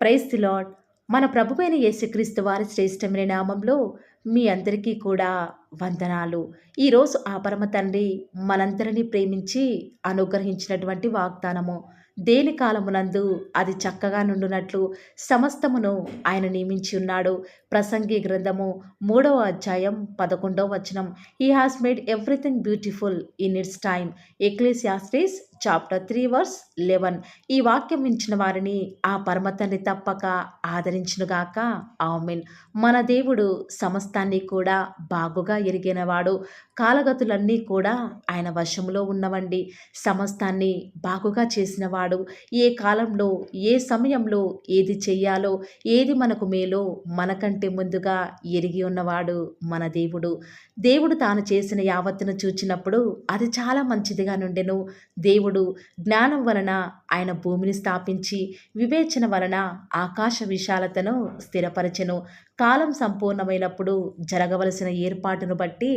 Praise the lord. మన ప్రభువైన యేసుక్రీస్తు వారి శ్రేష్టమైన నామంలో మీ అందరికీ కూడా వందనాలు. ఈరోజు ఆ పరమ తండ్రి మనందరినీ ప్రేమించి అనుగ్రహించినటువంటి వాగ్దానము. దేని కాలమునందు అది చక్కగా నుండునట్లు సమస్తమును ఆయన నియమించి ఉన్నాడు. ప్రసంగి గ్రంథము 3వ అధ్యాయం 11వ వచనం. He has made everything beautiful in its time. Ecclesiastes chapter 3 verse 11. ఈ వాక్యం వించిన వారిని ఆ పరమ తండ్రి తప్పక ఆదరించునుగాక. ఆమేన్. మన దేవుడు సమస్తాన్ని కూడా బాగుగా ఎరిగినవాడు. కాలగతులన్నీ కూడా ఆయన వశములో ఉన్నవండి. సమస్తాన్ని బాగుగా చేసినవాడు. ఏ కాలంలో ఏ సమయంలో ఏది చెయ్యాలో ఏది మనకు మేలో మనకంటే ముందుగా ఎరిగి ఉన్నవాడు మన దేవుడు. దేవుడు తాను చేసిన యావత్తును చూచినప్పుడు అది చాలా మంచిదిగా నుండెను. దేవుడు జ్ఞానం వలన ఆయన భూమిని స్థాపించి వివేచన వలన ఆకాశ విశాలతను స్థిరపరచెను. కాలం సంపూర్ణమైనప్పుడు జరగవలసిన ఏర్పాటును బట్టి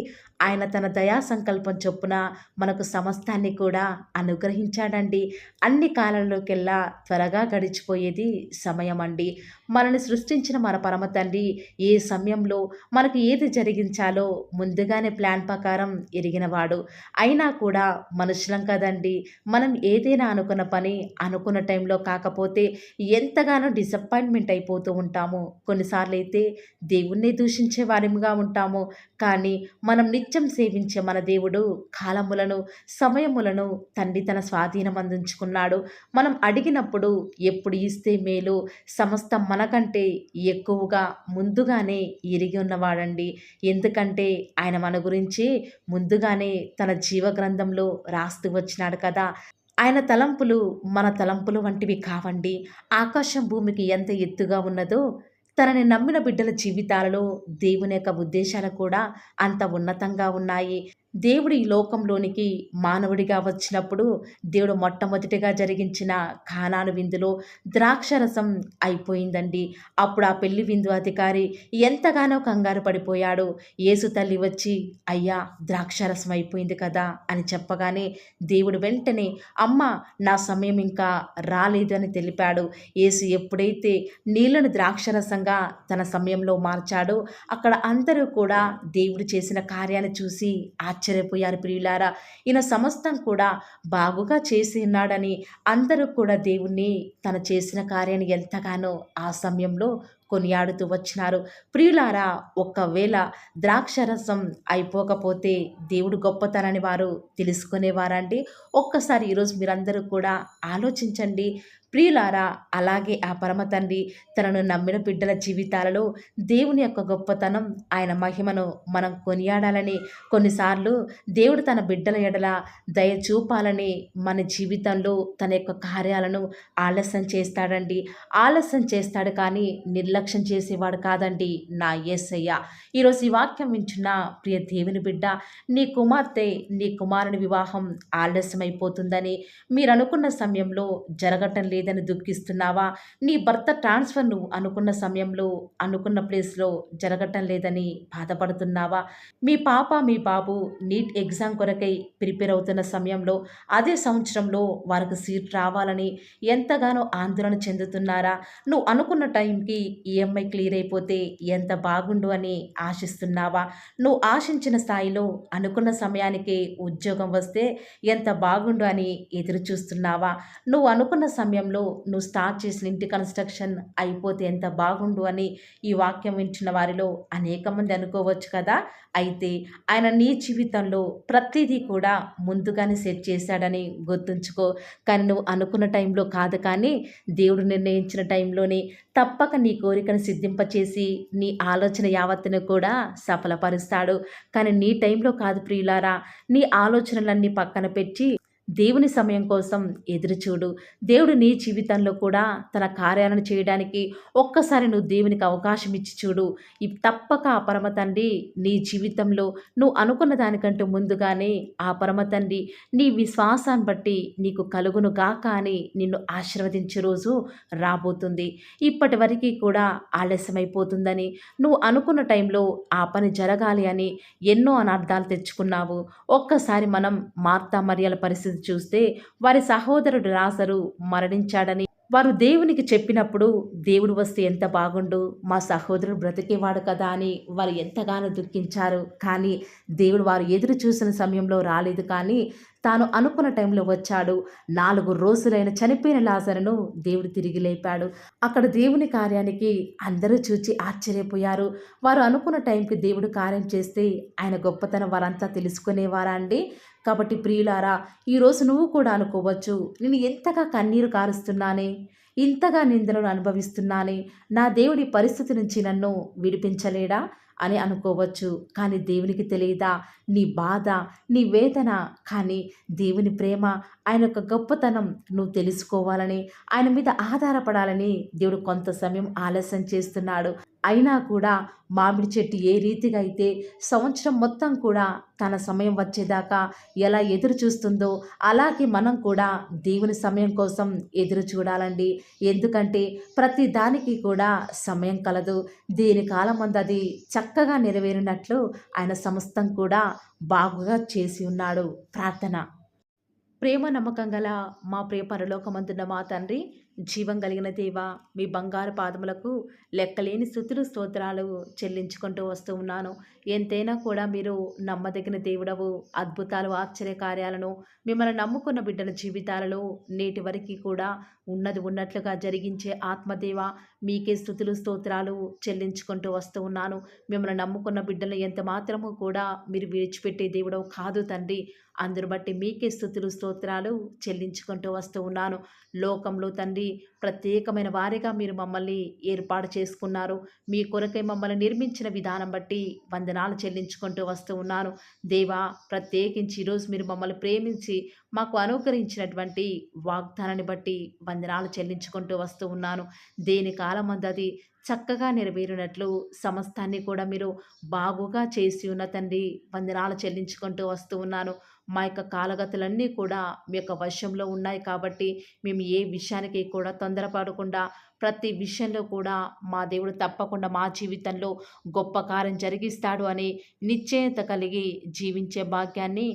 ఆయన తన దయా సంకల్పం చొప్పున మనకు సమస్తాన్ని కూడా అనుగ్రహించాడండి. అన్ని కాలంలోకెల్లా త్వరగా గడిచిపోయేది సమయం అండి. మనల్ని సృష్టించిన మన పరమ తండ్రి ఏ సమయంలో మనకు ఏది జరిగించాలో ముందుగానే ప్లాన్ ప్రకారం ఎరిగినవాడు. అయినా కూడా మనుషులం కదండి. మనం ఏదైనా అనుకున్న పని అనుకున్న టైంలో కాకపోతే ఎంతగానో డిసప్పాయింట్మెంట్ అయిపోతూ ఉంటాము. కొన్నిసార్లు అయితే దేవుణ్ణి దూషించే వారిగా ఉంటాము. కానీ మనం నిత్యం సేవించే మన దేవుడు కాలములను సమయములను తండ్రి తన స్వాధీనం అందించుకున్నాడు. మనం అడిగినప్పుడు ఎప్పుడు ఇస్తే మేలు సమస్తం మనకంటే ఎక్కువగా ముందుగానే ఎరిగి ఉన్నవాడండి. ఎందుకంటే ఆయన మన గురించి ముందుగానే తన జీవ గ్రంథంలో రాస్తూ వచ్చినాడు కదా. ఆయన తలంపులు మన తలంపులు వంటివి కావండి. ఆకాశం భూమికి ఎంత ఎత్తుగా ఉన్నదో తనని నమ్మిన బిడ్డల జీవితాలలో దేవుని యొక్క ఉద్దేశాలు కూడా అంత ఉన్నతంగా ఉన్నాయి. దేవుడు ఈ లోకంలోనికి మానవుడిగా వచ్చినప్పుడు దేవుడు మొట్టమొదటిగా జరిగించిన కానాను విందులో ద్రాక్షరసం అయిపోయిందండి. అప్పుడు ఆ పెళ్లి విందు అధికారి ఎంతగానో కంగారు పడిపోయాడు. యేసు తల్లి వచ్చి అయ్యా ద్రాక్షరసం అయిపోయింది కదా అని చెప్పగానే దేవుడు వెంటనే అమ్మ నా సమయం ఇంకా రాలేదు అని తెలిపాడు. యేసు ఎప్పుడైతే నీళ్లను ద్రాక్షరసంగా తన సమయంలో మార్చాడో అక్కడ అందరూ కూడా దేవుడు చేసిన కార్యాన్ని చూసి ఆశ్చర్యపోయారు. ప్రియులారా, ఈయన సమస్తం కూడా బాగుగా చేసి ఉన్నాడని అందరూ కూడా దేవుణ్ణి తను చేసిన కార్యాన్ని ఎంతగానో ఆ సమయంలో కొనియాడుతూ వచ్చినారు. ప్రియులారా, ఒక్కవేళ ద్రాక్షరసం అయిపోకపోతే దేవుడు గొప్పతనాన్ని వారు తెలుసుకునేవారండి. ఒక్కసారి ఈరోజు మీరందరూ కూడా ఆలోచించండి. ప్రియులారా, అలాగే ఆ పరమ తండ్రి తనను నమ్మిన బిడ్డల జీవితాలలో దేవుని యొక్క గొప్పతనం ఆయన మహిమను మనం కొనియాడాలని కొన్నిసార్లు దేవుడు తన బిడ్డల ఎడల దయ చూపాలని మన జీవితంలో తన యొక్క కార్యాలను ఆలస్యం చేస్తాడండి. ఆలస్యం చేస్తాడు కానీ నిర్లక్ష్యం చేసేవాడు కాదండి నా యేసయ్య. ఈరోజు ఈ వాక్యం వింటున్న ప్రియ దేవుని బిడ్డ, నీ కుమార్తె నీ కుమారుని వివాహం ఆలస్యమైపోతుందని మీరు అనుకున్న సమయంలో జరగటం లేదని దుఃఖిస్తున్నావా? నీ భర్త ట్రాన్స్ఫర్ నువ్వు అనుకున్న సమయంలో అనుకున్న ప్లేస్లో జరగటం లేదని బాధపడుతున్నావా? మీ పాప మీ బాబు నీట్ ఎగ్జామ్ కొరకై ప్రిపేర్ అవుతున్న సమయంలో అదే సంవత్సరంలో వారికి సీట్ రావాలని ఎంతగానో ఆందోళన చెందుతున్నారా? నువ్వు అనుకున్న టైంకి ఈఎంఐ క్లియర్ అయిపోతే ఎంత బాగుండు అని ఆశిస్తున్నావా? నువ్వు ఆశించిన స్థాయిలో అనుకున్న సమయానికి ఉద్యోగం వస్తే ఎంత బాగుండు అని ఎదురు చూస్తున్నావా? నువ్వు అనుకున్న సమయంలో నువ్వు స్టార్ట్ చేసిన ఇంటి కన్స్ట్రక్షన్ అయిపోతే ఎంత బాగుండు అని ఈ వాక్యం వింటున్న వారిలో అనేక మంది అనుకోవచ్చు కదా. అయితే ఆయన నీ జీవితంలో ప్రతిదీ కూడా ముందుగానే సెట్ చేశాడని గుర్తుంచుకో. కానీ నువ్వు అనుకున్న టైంలో కాదు, కానీ దేవుడు నిర్ణయించిన టైంలోనే తప్పక నీ కోరికను సిద్ధింపచేసి నీ ఆలోచన యావత్తును కూడా సఫలపరుస్తాడు. కానీ నీ టైంలో కాదు ప్రియులారా. నీ ఆలోచనలన్నీ పక్కన పెట్టి దేవుని సమయం కోసం ఎదురుచూడు. దేవుడు నీ జీవితంలో కూడా తన కార్యాలను చేయడానికి ఒక్కసారి నువ్వు దేవునికి అవకాశం ఇచ్చి చూడు. తప్పక ఆ పరమ తండ్రి నీ జీవితంలో నువ్వు అనుకున్న దానికంటే ముందుగానే ఆ పరమ తండ్రి నీ విశ్వాసాన్ని బట్టి నీకు కలుగును గాక అని నిన్ను ఆశీర్వదించే రోజు రాబోతుంది. ఇప్పటి వరకు కూడా ఆలస్యమైపోతుందని, నువ్వు అనుకున్న టైంలో ఆ పని జరగాలి అని ఎన్నో అనర్థాలు తెచ్చుకున్నావు. ఒక్కసారి మనం మార్తా మరియల పరిస్థితి చూస్తే వారి సహోదరుడు లాజరు మరణించాడని వారు దేవునికి చెప్పినప్పుడు దేవుడు వస్తే ఎంత బాగుండు, మా సహోదరుడు బ్రతికేవాడు కదా అని వారు ఎంతగానో దుఃఖించారు. కానీ దేవుడు వారు ఎదురు చూసిన సమయంలో రాలేదు కానీ తాను అనుకున్న టైంలో వచ్చాడు. 4 రోజులైన చనిపోయిన లాజరును దేవుడు తిరిగి లేపాడు. అక్కడ దేవుని కార్యానికి అందరూ చూచి ఆశ్చర్యపోయారు. వారు అనుకున్న టైంకి దేవుడు కార్యం చేస్తే ఆయన గొప్పతనం వారంతా తెలుసుకునేవారా అండి? కాబట్టి ప్రియులారా, ఈరోజు నువ్వు కూడా అనుకోవచ్చు, నేను ఎంతగా కన్నీరు కారుస్తున్నానే, ఇంతగా నిందలను అనుభవిస్తున్నానే, నా దేవుడి పరిస్థితి నుంచి నన్ను విడిపించలేడా అని అనుకోవచ్చు. కానీ దేవునికి తెలియదా నీ బాధ, నీ వేదన? కానీ దేవుని ప్రేమ, ఆయన యొక్క గొప్పతనం నువ్వు తెలుసుకోవాలని, ఆయన మీద ఆధారపడాలని దేవుడు కొంత సమయం ఆలస్యం చేస్తున్నాడు. అయినా కూడా మామిడి చెట్టు ఏ రీతిగా అయితే సంవత్సరం మొత్తం కూడా తన సమయం వచ్చేదాకా ఎలా ఎదురు చూస్తుందో, అలాగే మనం కూడా దేవుని సమయం కోసం ఎదురు చూడాలండి. ఎందుకంటే ప్రతి దానికి కూడా సమయం కలదు. దేని కాలమందు అది చక్కగా నెరవేరినట్లు ఆయన సమస్తం కూడా బాగుగా చేసి ఉన్నాడు. ప్రార్థన. ప్రేమ నమ్మకం గల మా ప్రియ పరలోకమందున్న మా తండ్రి, జీవం కలిగిన దేవ, మీ బంగారు పాదములకు లెక్కలేని స్తుతులు స్తోత్రాలు చెల్లించుకుంటూ వస్తూ ఉన్నాను. ఎంతైనా కూడా మీరు నమ్మదగిన దేవుడవు. అద్భుతాలు, ఆశ్చర్య కార్యాలను మిమ్మల్ని నమ్ముకున్న బిడ్డల జీవితాలలో నేటి వరకు కూడా ఉన్నది ఉన్నట్లుగా జరిగించే ఆత్మదేవ, మీకే స్తుతులు స్తోత్రాలు చెల్లించుకుంటూ వస్తూ ఉన్నాను. మిమ్మల్ని నమ్ముకున్న బిడ్డలను ఎంత మాత్రము కూడా మీరు విడిచిపెట్టే దేవుడవు కాదు తండ్రి. అందును బట్టి మీకే స్తుతులు స్తోత్రాలు చెల్లించుకుంటూ వస్తూ ఉన్నాను. లోకంలో తండ్రి ప్రత్యేకమైన వారిగా మీరు మమ్మల్ని ఏర్పాటు చేసుకున్నారు. మీ కొరకై మమ్మల్ని నిర్మించిన విధానం బట్టి వందనాలు చెల్లించుకుంటూ వస్తూ ఉన్నాను. దేవా, ప్రత్యేకించి ఈరోజు మీరు మమ్మల్ని ప్రేమించి మాకు అనుగ్రహించినటువంటి వాగ్దానాన్ని బట్టి వందనాలు చెల్లించుకుంటూ వస్తూ ఉన్నాను. దేని కాలమందు అది చక్కగా నెరవేరినట్లు సమస్తాన్ని కూడా మీరు బాగుగా చేసి ఉన్న తండ్రి, వందనాలు చెల్లించుకుంటూ వస్తూ ఉన్నాను. మా యొక్క కాలగతులన్నీ కూడా మీ యొక్క వశంలో ఉన్నాయి కాబట్టి మేము ఏ విషయానికి కూడా తొందరపడకుండా ప్రతి విషయంలో కూడా మా దేవుడు తప్పకుండా మా జీవితంలో గొప్ప కార్యం జరిగిస్తాడు అని నిశ్చయత కలిగి జీవించే భాగ్యాన్ని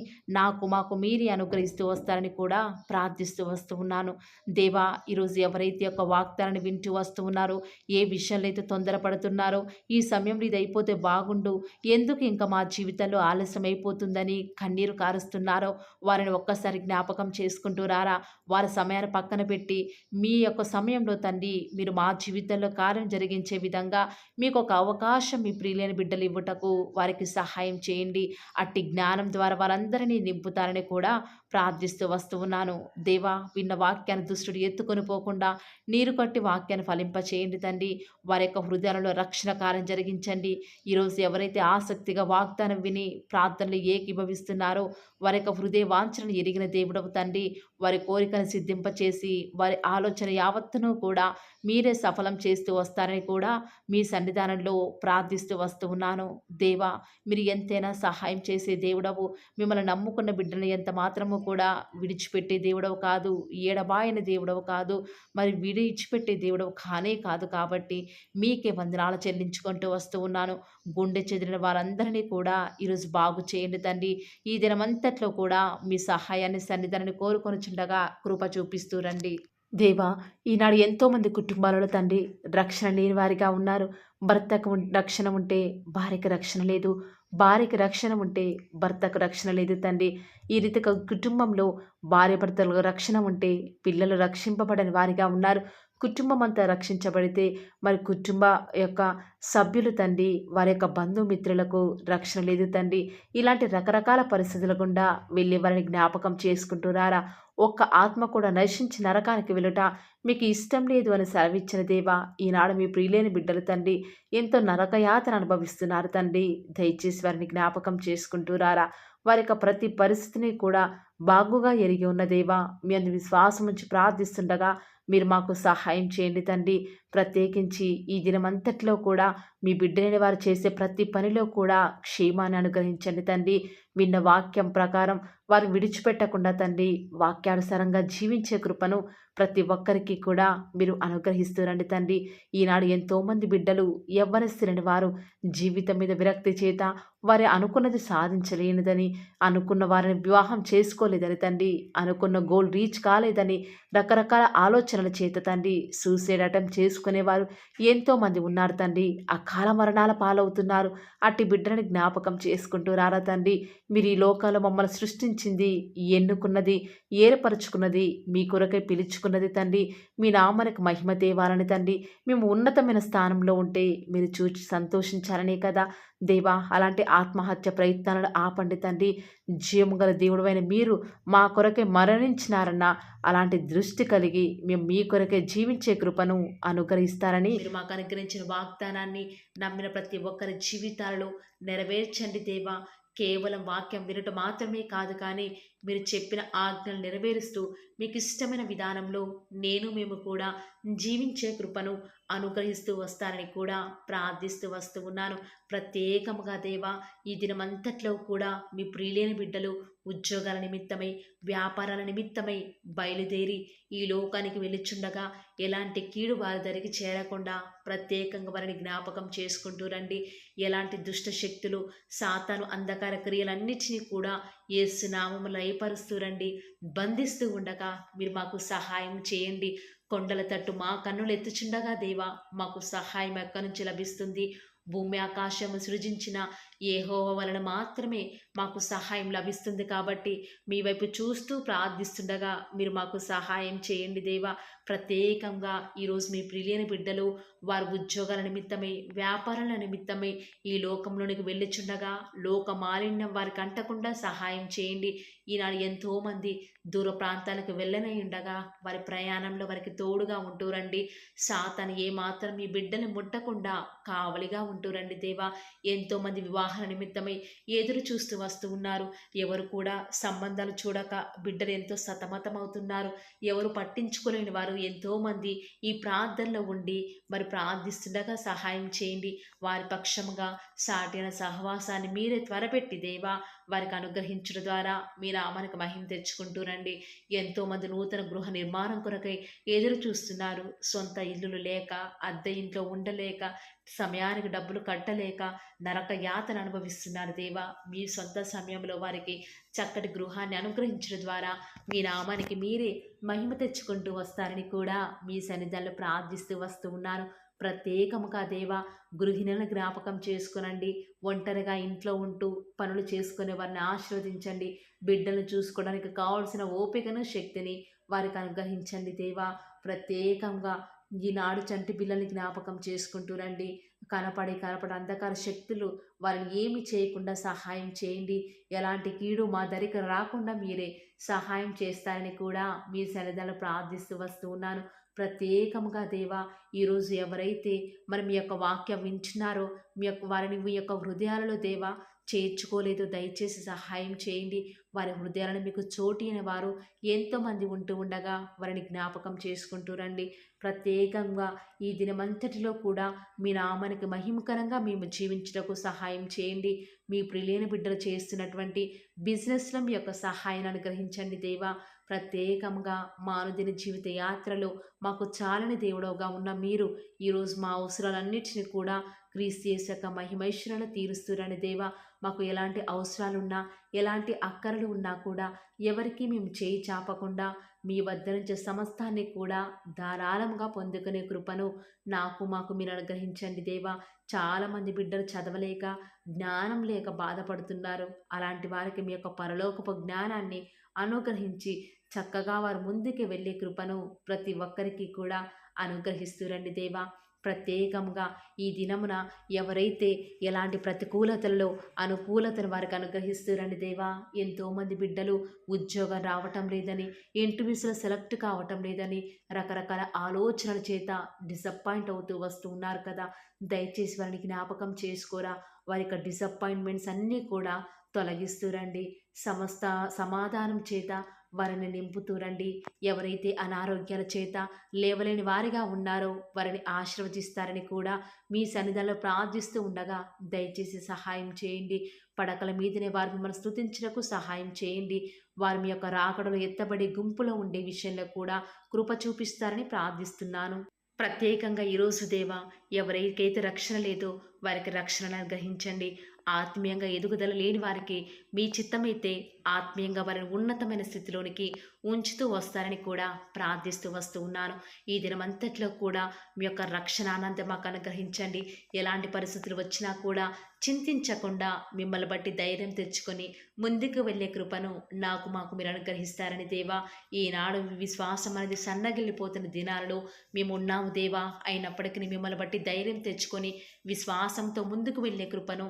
మాకు మీరి అనుగ్రహిస్తూ వస్తారని కూడా ప్రార్థిస్తూ వస్తూ ఉన్నాను. దేవా, ఈరోజు ఎవరైతే యొక్క వాగ్దానాన్ని వింటూ వస్తూ ఉన్నారో, ఏ విషయంలో అయితే తొందరపడుతున్నారో, ఈ సమయంలో ఇది అయిపోతే బాగుండు, ఎందుకు ఇంకా మా జీవితంలో ఆలస్యం అయిపోతుందని కన్నీరు కారుస్తున్నారో వారిని ఒక్కసారి జ్ఞాపకం చేసుకుంటూ రారా. వారి సమయాన్ని పక్కన పెట్టి మీ యొక్క సమయంలో తండ్రి మీరు మా జీవితంలో కార్యం జరిగించే విధంగా మీకు ఒక అవకాశం మీ ప్రియులైన బిడ్డలు ఇవ్వటకు వారికి సహాయం చేయండి. అట్టి జ్ఞానం ద్వారా వారందరినీ నింపుతారని కూడా ప్రార్థిస్తూ వస్తూ ఉన్నాను. దేవా, విన్న వాక్యాన్ని దుష్టుడు ఎత్తుకొని పోకుండా నీరు కట్టి వాక్యాన్ని ఫలింప చేయండి తండ్రి. వారి యొక్క హృదయాలలో రక్షణ కార్యం జరిగించండి. ఈరోజు ఎవరైతే ఆసక్తిగా వాగ్దానం విని ప్రార్థనలు ఏకీభవిస్తున్నారో వారి యొక్క హృదయ వాంఛనను ఎరిగిన దేవుడవు తండ్రి, వారి కోరికను సిద్ధింపచేసి వారి ఆలోచన యావత్తును కూడా మీరే సఫలం చేస్తూ వస్తారని కూడా మీ సన్నిధానంలో ప్రార్థిస్తూ వస్తూ ఉన్నాను. దేవా, మీరు ఎంతైనా సహాయం చేసే దేవుడవు. మిమ్మల్ని నమ్ముకున్న బిడ్డలను ఎంత మాత్రము కూడా విడిచిపెట్టే దేవుడవు కాదు, ఏడబాయని దేవుడవు కాదు, మరి విడిచిపెట్టే దేవుడవు కానే కాదు. కాబట్టి మీకే వందనాలు చెల్లించుకుంటూ వస్తూ ఉన్నాను. గుండె చెదిరిన వారందరినీ కూడా ఈరోజు బాగు చేయండి తండ్రి. ఈ దినమంతట్లో కూడా మీ సహాయాన్ని సన్నిధానాన్ని కోరుకొనుచుండగా కృప చూపిస్తూ రండి. దేవా, ఈనాడు ఎంతోమంది కుటుంబాలలో తండ్రి రక్షణ లేని వారిగా ఉన్నారు. భర్తకు రక్షణ ఉంటే భార్యకి రక్షణ లేదు, భార్యకి రక్షణ ఉంటే భర్తకు రక్షణ లేదు తండ్రి. ఈ రీతిగా కుటుంబంలో భార్య భర్తలకు రక్షణ ఉంటే పిల్లలు రక్షింపబడని వారిగా ఉన్నారు. కుటుంబం అంతా రక్షించబడితే మరి కుటుంబ యొక్క సభ్యులు తండ్రి వారి యొక్క బంధుమిత్రులకు రక్షణ లేదు తండ్రి. ఇలాంటి రకరకాల పరిస్థితుల గుండా వెళ్ళి వారిని జ్ఞాపకం చేసుకుంటూ రారా. ఒక్క ఆత్మ కూడా నశించి నరకానికి వెళ్ళుట మీకు ఇష్టం లేదు అని సెలవిచ్చిన దేవా, ఈనాడు మీ ప్రియులేని బిడ్డలు తండ్రి ఎంతో నరకయాతన అనుభవిస్తున్నారు తండ్రి. దయచేసి వారిని జ్ఞాపకం చేసుకుంటూ రారా. వారి యొక్క ప్రతి పరిస్థితిని కూడా బాగుగా ఎరిగి ఉన్న దేవా, మీ అందు విశ్వాసం ఉంచి ప్రార్థిస్తుండగా మీరు మాకు సహాయం చేయండి తండ్రి. ప్రత్యేకించి ఈ దినమంతట్లో కూడా మీ బిడ్డలైన వారు చేసే ప్రతి పనిలో కూడా క్షేమాన్ని అనుగ్రహించండి తండ్రి. విన్న వాక్యం ప్రకారం వారు విడిచిపెట్టకుండా తండ్రి వాక్యానుసారంగా జీవించే కృపను ప్రతి ఒక్కరికి కూడా మీరు అనుగ్రహిస్తురండి తండ్రి. ఈనాడు ఎంతోమంది బిడ్డలు యవ్వనస్తులని వారు జీవితం మీద విరక్తి చేత వారి అనుకున్నది సాధించలేనిదని, అనుకున్న వారిని వివాహం చేసుకోలేని చదువుకోలేదని తండ్రి, అనుకున్న గోల్ రీచ్ కాలేదని రకరకాల ఆలోచనల చేత తండ్రి సూసైడ్ అటెంప్ట్ చేసుకునేవారు ఎంతోమంది ఉన్నారు తండ్రి. అకాల మరణాల పాలవుతున్నారు. అట్టి బిడ్డలని జ్ఞాపకం చేసుకుంటూ రారా తండ్రి. మీరు ఈ లోకంలో మమ్మల్ని సృష్టించింది, ఎన్నుకున్నది, ఏర్పరచుకున్నది, మీ కొరకై పిలుచుకున్నది తండ్రి. మీ నామానికి మహిమ తేవాలని తండ్రి. మేము ఉన్నతమైన స్థానంలో ఉంటే మీరు చూచి సంతోషించాలనే కదా దేవా. అలాంటి ఆత్మహత్య ప్రయత్నాలను ఆపండి తండ్రి. జీవము గల దేవుడైన మీరు మా కొరకే మరణించినారన్న అలాంటి దృష్టి కలిగి మేము మీ కొరకే జీవించే కృపను అనుగ్రహిస్తారని మీరు మాకు అనుగ్రహించిన వాగ్దానాన్ని నమ్మిన ప్రతి ఒక్కరి జీవితాలలో నెరవేర్చండి దేవా. కేవలం వాక్యం వినటం మాత్రమే కాదు, కానీ మీరు చెప్పిన ఆజ్ఞలు నెరవేరుస్తూ మీకు ఇష్టమైన విధానంలో మేము కూడా జీవించే కృపను అనుగ్రహిస్తూ వస్తారని కూడా ప్రార్థిస్తూ వస్తూ ఉన్నాను. ప్రత్యేకముగా దేవా, ఈ దినమంతట్లో కూడా మీ ప్రియులైన బిడ్డలు ఉద్యోగాల నిమిత్తమై, వ్యాపారాల నిమిత్తమై బయలుదేరి ఈ లోకానికి వెళ్ళిచుండగా ఎలాంటి కీడు వారి దరికి చేరకుండా ప్రత్యేకంగా వారిని జ్ఞాపకం చేసుకుంటూ రండి. ఎలాంటి దుష్ట శక్తులు, సాతాను అంధకార క్రియలన్నిటినీ కూడా యేసు నామములో లయపరుస్తూ రండి. బంధిస్తూ ఉండగా మీరు మాకు సహాయం చేయండి. కొండల తట్టు మా కన్నులు ఎత్తుచుండగా దేవా, మాకు సహాయం ఎక్కడి నుంచి లభిస్తుంది? భూమి ఆకాశము సృజించిన యెహోవా వలన మాత్రమే మాకు సహాయం లభిస్తుంది. కాబట్టి మీ వైపు చూస్తూ ప్రార్థిస్తుండగా మీరు మాకు సహాయం చేయండి దేవా. ప్రత్యేకంగా ఈరోజు మీ ప్రియులైన బిడ్డలు వారి ఉద్యోగాల నిమిత్తమై, వ్యాపారాల నిమిత్తమై ఈ లోకంలోనికి వెళ్ళిచుండగా లోక మాలిన్యం వారికి అంటకుండా సహాయం చేయండి. ఈనాడు ఎంతోమంది దూర ప్రాంతాలకు వెళ్ళనై ఉండగా వారి ప్రయాణంలో వారికి తోడుగా ఉంటూరండి. సాతాను ఏమాత్రం మీ బిడ్డని ముట్టకుండా కావలిగా ఉంటూరండి దేవా. ఎంతోమంది వివాహాల నిమిత్తమై ఎదురు చూస్తూ వస్తూ ఉన్నారు. ఎవరు కూడా సంబంధాలు చూడక బిడ్డలు ఎంతో సతమతమవుతున్నారు. ఎవరు పట్టించుకోలేని వారు ఎంతోమంది ఈ ప్రార్థనలో ఉండి మరి ప్రార్థిస్తుండగా సహాయం చేయండి. వారి పక్షముగా సాటిన సహవాసాన్ని మీరే త్వరపెట్టి దేవా వారికి అనుగ్రహించడం ద్వారా మీ నామానికి మహిమ తెచ్చుకుంటూ రండి. ఎంతోమంది నూతన గృహ నిర్మాణం కొరకై ఎదురు చూస్తున్నారు. సొంత ఇల్లులు లేక, అద్దె ఇంట్లో ఉండలేక, సమయానికి డబ్బులు కట్టలేక నరక యాతన అనుభవిస్తున్నారు దేవా. మీ సొంత సమయంలో వారికి చక్కటి గృహాన్ని అనుగ్రహించడం ద్వారా మీ నామానికి మీరే మహిమ తెచ్చుకుంటూ వస్తారని కూడా మీ సన్నిధానంలో ప్రార్థిస్తూ వస్తూ ఉన్నాను. ప్రత్యేకముగా దేవా, గృహిణులను జ్ఞాపకం చేసుకునండి. ఒంటరిగా ఇంట్లో ఉంటూ పనులు చేసుకునే వారిని ఆశీర్వదించండి. బిడ్డలను చూసుకోవడానికి కావాల్సిన ఓపికను, శక్తిని వారికి అనుగ్రహించండి దేవా. ప్రత్యేకంగా ఈనాడు చంటి పిల్లల్ని జ్ఞాపకం చేసుకుంటూ రండి. కనపడి అంధకార శక్తులు వారిని ఏమి చేయకుండా సహాయం చేయండి. ఎలాంటి కీడు మా దరికి రాకుండా మీరే సహాయం చేస్తారని కూడా మీ సన్నిధానంలో ప్రార్థిస్తూ వస్తూ ఉన్నాను. ప్రత్యేకముగా దేవా, ఈరోజు ఎవరైతే మరి మీ యొక్క వాక్యం వింటున్నారో వారిని మీ యొక్క హృదయాలలో దేవా చేర్చుకోలేదు, దయచేసి సహాయం చేయండి. వారి హృదయాలను మీకు చోటి అయిన వారు ఎంతోమంది ఉంటూ ఉండగా వారిని జ్ఞాపకం చేసుకుంటూ రండి. ప్రత్యేకంగా ఈ దినమంతటిలో కూడా మీ నామానికి మహిమకరంగా మేము జీవించుటకు సహాయం చేయండి. మీ ప్రియులైన బిడ్డలు చేస్తున్నటువంటి బిజినెస్లో మీ యొక్క సహాయాన్ని అనుగ్రహించండి దేవా. ప్రత్యేకంగా మా అనుదిన జీవిత యాత్రలో మాకు చాలని దేవుడవుగా ఉన్న మీరు ఈరోజు మా అవసరాలన్నిటిని కూడా క్రీస్తు యేసు యొక్క మహిమైశ్వరను తీరుస్తురని దేవా. మాకు ఎలాంటి అవసరాలున్నా, ఎలాంటి అక్కరలు ఉన్నా కూడా ఎవరికి మేము చేయి చాపకుండా మీ వద్ద నుంచి సమస్తాన్ని కూడా ధారాళంగా పొందుకునే కృపను మాకు మీరు అనుగ్రహించండి దేవా. చాలామంది బిడ్డలు చదవలేక, జ్ఞానం లేక బాధపడుతున్నారు. అలాంటి వారికి మీ యొక్క పరలోకపు జ్ఞానాన్ని అనుగ్రహించి చక్కగా వారు ముందుకు వెళ్ళే కృపను ప్రతి ఒక్కరికి కూడా అనుగ్రహిస్తూ రండి దేవా. ప్రత్యేకంగా ఈ దినమున ఎవరైతే ఎలాంటి ప్రతికూలతల్లో అనుకూలతను వారికి అనుగ్రహిస్తూ రండి దేవా. ఎంతోమంది బిడ్డలు ఉద్యోగం రావటం లేదని, ఇంటర్వ్యూస్లో సెలెక్ట్ కావటం లేదని రకరకాల ఆలోచనల చేత డిసప్పాయింట్ అవుతూ వస్తూ ఉన్నారు కదా. దయచేసి వారిని జ్ఞాపకం చేసుకోరా. వారి యొక్క డిసప్పాయింట్మెంట్స్ అన్నీ కూడా తొలగిస్తూ రండి. సమస్త సమాధానం చేత వారిని నింపుతూ రండి. ఎవరైతే అనారోగ్యాల చేత లేవలేని వారిగా ఉన్నారో వారిని ఆశీర్వదిస్తారని కూడా మీ సన్నిధానంలో ప్రార్థిస్తూ ఉండగా దయచేసి సహాయం చేయండి. పడకల మీదనే వారు మిమ్మల్ని స్తుతించుటకు సహాయం చేయండి. వారి మీ యొక్క రాకడలో ఎత్తబడి గుంపులో ఉండే విషయంలో కూడా కృప చూపిస్తారని ప్రార్థిస్తున్నాను. ప్రత్యేకంగా ఈరోజు దేవా, ఎవరికైతే రక్షణ లేదో వారికి రక్షణను అనుగ్రహించండి. ఆత్మీయంగా ఎదుగుదల లేని వారికి మీ చిత్తమైతే ఆత్మీయంగా వారిని ఉన్నతమైన స్థితిలోనికి ఉంచుతూ వస్తారని కూడా ప్రార్థిస్తూ వస్తూ ఉన్నాను. ఈ దినమంతట్లో కూడా మీ యొక్క రక్షణ ఆనందం మాకు అనుగ్రహించండి. ఎలాంటి పరిస్థితులు వచ్చినా కూడా చింతించకుండా మిమ్మల్ని బట్టి ధైర్యం తెచ్చుకొని ముందుకు వెళ్ళే కృపను మాకు మీరు అనుగ్రహిస్తారని దేవా, ఈనాడు విశ్వాసం అనేది సన్నగిల్లిపోతున్న దినాలలో మేము ఉన్నాము దేవా. అయినప్పటికీ మిమ్మల్ని బట్టి ధైర్యం తెచ్చుకొని విశ్వాసంతో ముందుకు వెళ్ళే కృపను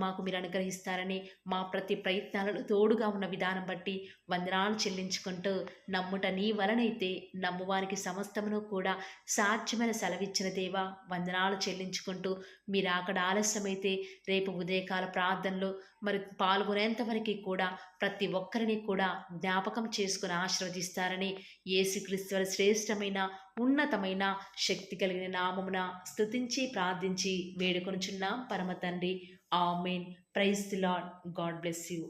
మాకు మీరు అనుగ్రహిస్తారని, మా ప్రతి ప్రయత్నాలను తోడుగా ఉన్న విధానం బట్టి వందనాలు చెల్లించుకుంటూ, నమ్ముట నీ వలనైతే నమ్మువానికి సమస్తమును కూడా సాధ్యమైన సెలవిచ్చిన దేవా వందనాలు చెల్లించుకుంటూ, మీరు అక్కడ ఆలస్యమైతే రేపు ఉదయకాల ప్రార్థనలో మరి పాల్గొనేంత వరకు కూడా ప్రతి ఒక్కరిని కూడా జ్ఞాపకం చేసుకుని ఆశీర్వదిస్తారని యేసుక్రీస్తు శ్రేష్టమైన ఉన్నతమైన శక్తి కలిగిన నామమున స్తుతించి ప్రార్థించి వేడుకొనుచున్నాం పరమ తండ్రి. ఆమేన్. Praise the Lord. God bless you.